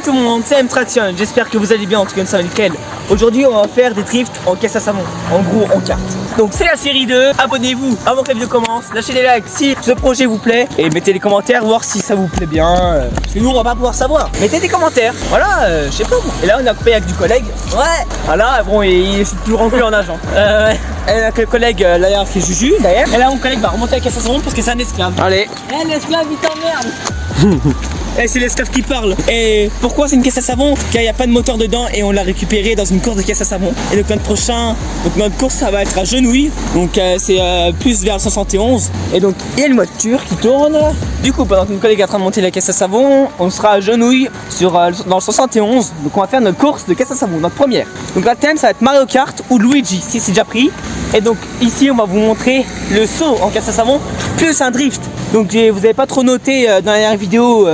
tout le monde, c'est M-Traction, j'espère que vous allez bien en tout cas ça va nickel. Aujourd'hui on va faire des drifts en caisse à savon, en gros en carte. Donc c'est la série 2, abonnez-vous avant que la vidéo commence, lâchez des likes si ce projet vous plaît et mettez des commentaires, voir si ça vous plaît bien. Parce que nous on va pas pouvoir savoir, mettez des commentaires, voilà, je sais pas moi. Et là on est accompagné avec du collègue, ouais, voilà, bon il est plus grand que lui en âge. Ouais. Elle a un collègue là qui est Juju d'ailleurs. Et là mon collègue va remonter la caisse à savon parce que c'est un esclave. Allez. Eh l'esclave il t'emmerde. Et c'est l'esclave qui parle. Et pourquoi c'est une caisse à savon? Car il n'y a pas de moteur dedans et on l'a récupéré dans une course de caisse à savon. Et donc notre course ça va être à Genouille. Donc c'est plus vers le 71. Et donc il y a une voiture qui tourne. Du coup pendant que mon collègue est en train de monter la caisse à savon, on sera à Genouille dans le 71. Donc on va faire notre course de caisse à savon, notre première. Donc la thème ça va être Mario Kart ou Luigi si c'est déjà pris. Et donc ici on va vous montrer le saut en caisse à savon plus un drift. Donc vous n'avez pas trop noté dans la dernière vidéo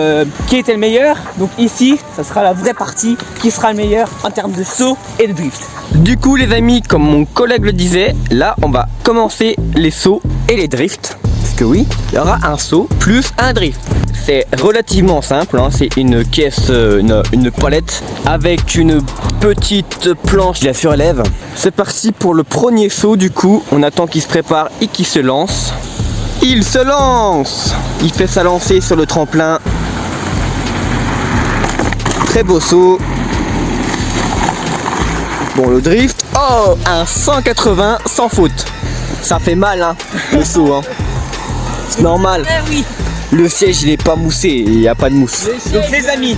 qui était le meilleur. Donc ici, ça sera la vraie partie qui sera le meilleur en termes de saut et de drift. Du coup les amis, comme mon collègue le disait, là on va commencer les sauts et les drifts. Parce que oui, il y aura un saut plus un drift. C'est relativement simple, hein. C'est une caisse, une palette avec une petite planche qui la surélève. C'est parti pour le premier saut du coup. On attend qu'il se prépare et qu'il se lance. Il se lance! Il fait sa lancée sur le tremplin. Très beau saut. Bon, le drift. Oh! Un 180 sans faute. Ça fait mal, hein, le saut, hein. C'est normal. Eh oui. Le siège, il est pas moussé. Il n'y a pas de mousse. Donc les amis,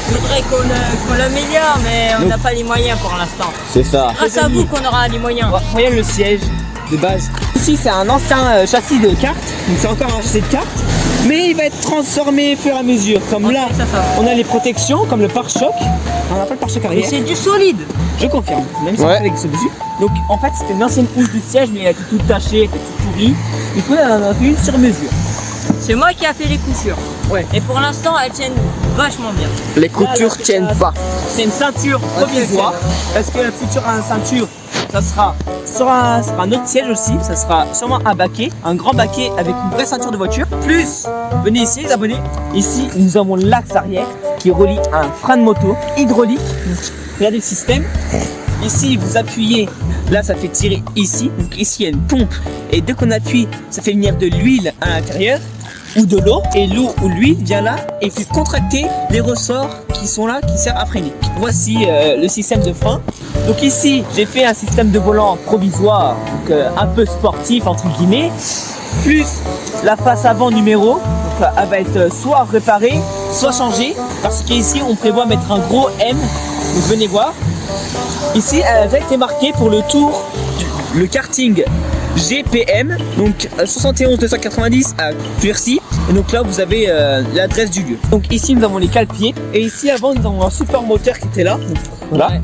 Il faudrait qu'on l'améliore, mais on n'a pas les moyens pour l'instant. C'est ça. Grâce à vous qu'on aura les moyens. voyez le siège de base. Ici c'est un ancien châssis de carte, donc c'est encore un châssis de carte, mais il va être transformé au fur et à mesure. Comme là, on a les protections, comme le pare-choc. On n'a pas le pare-choc Mais arrière. c'est du solide. Je confirme, même si on avec ce dessus. Donc en fait c'était une ancienne housse du siège, mais elle était toute tachée, elle était toute pourrie. Du coup elle en a fait une sur mesure. C'est moi qui a fait les coutures. Ouais. Et pour l'instant elles tiennent vachement bien. Les coutures tiennent pas. C'est une ceinture provisoire, parce que la future ceinture, ça sera un autre siège aussi, ça sera sûrement un baquet, un grand baquet avec une vraie ceinture de voiture. Plus, venez ici les abonnés, ici nous avons l'axe arrière qui relie à un frein de moto hydraulique. Donc, regardez le système, ici vous appuyez, là ça fait tirer ici, donc ici il y a une pompe et dès qu'on appuie ça fait venir de l'huile à l'intérieur ou de l'eau, et l'eau ou l'huile vient là et fait contracter les ressorts qui sont là, qui servent à freiner. Voici le système de frein. Donc ici j'ai fait un système de volant provisoire, donc un peu sportif entre guillemets, plus la face avant numéro, donc elle va être soit réparée, soit changée, parce qu'ici on prévoit mettre un gros M, donc venez voir. Ici elle a déjà été marquée pour le tour, le karting GPM, donc 71 290 à Quercy. Et donc là vous avez l'adresse du lieu. Donc ici nous avons les cale-pieds, et ici avant nous avons un super moteur qui était là. Donc, voilà. Ouais.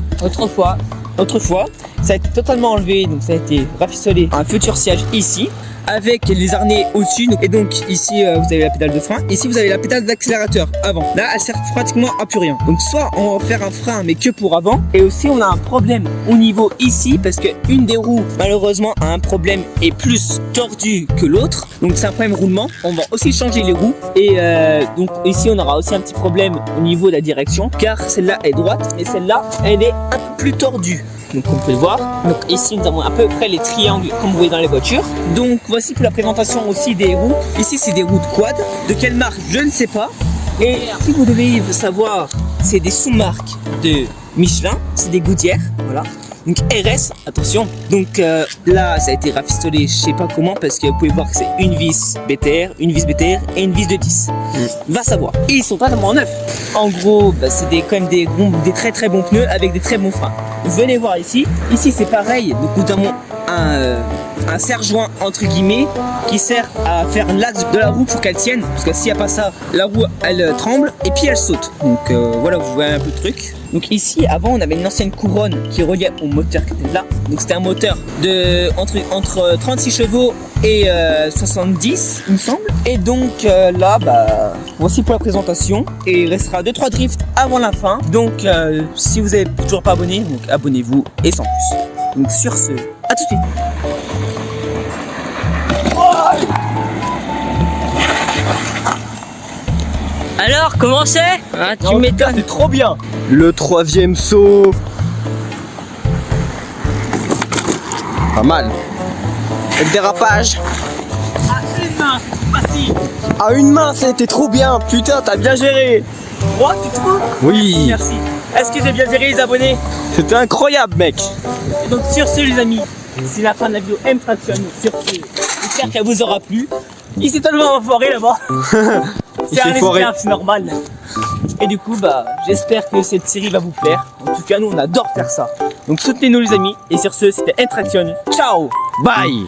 Autrefois, ça a été totalement enlevé, donc ça a été rafistolé un futur siège ici, avec les harnais au-dessus. Et donc ici vous avez la pédale de frein, ici vous avez la pédale d'accélérateur avant. Là elle sert pratiquement à plus rien. Donc soit on va faire un frein mais que pour avant, et aussi on a un problème au niveau ici parce que une des roues malheureusement a un problème et plus tordue que l'autre. Donc c'est un problème roulement. On va aussi changer les roues, et donc ici on aura aussi un petit problème au niveau de la direction, car celle-là est droite mais celle-là elle est un peu plus tordue. Donc on peut le voir. Donc ici nous avons à peu près les triangles comme vous voyez dans les voitures. Donc voici pour la présentation aussi des roues. Ici c'est des roues de quad. De quelle marque je ne sais pas. Et si vous devez savoir, c'est des sous-marques de Michelin. C'est des Goodyear. Voilà. Donc RS, attention. Donc là ça a été rafistolé, je sais pas comment, parce que vous pouvez voir que c'est une vis BTR, une vis BTR et une vis de 10. Va savoir. Et ils sont totalement neufs. En gros, bah, c'est quand même des très très bons pneus avec des très bons freins. Venez voir ici. Ici c'est pareil. Donc nous avons un serre-joint entre guillemets qui sert à faire l'axe de la roue pour qu'elle tienne, parce que s'il n'y a pas ça, la roue elle tremble et puis elle saute. Donc voilà, vous voyez un peu le truc. Donc ici avant on avait une ancienne couronne qui reliait au moteur qui était là. Donc c'était un moteur de entre 36 chevaux et 70 il me semble. Et donc là bah voici pour la présentation, et il restera 2-3 drifts avant la fin. Donc si vous n'êtes toujours pas abonné, donc abonnez-vous et sans plus. Donc sur ce, à tout de suite. Alors, comment c'est? Ah, tu En tout cas, m'étonnes. c'est trop bien. Le troisième saut. Pas mal. Le dérapage. Ah, une main, facile. À une main, c'était trop bien. Putain, t'as bien géré. Moi, tu trouves? Oui, Merci. Est-ce que j'ai bien géré les abonnés? c'était incroyable, mec. Et donc sur ce les amis, c'est la fin de la vidéo M-Traction. Sur ce, j'espère qu'elle vous aura plu. Il s'est tellement enfoiré là-bas. Il C'est un s'est foiré. esclave, c'est normal. Et du coup, bah, j'espère que cette série va vous plaire. En tout cas, nous, on adore faire ça. Donc soutenez-nous les amis. Et sur ce, c'était M-Traction. Ciao. Bye.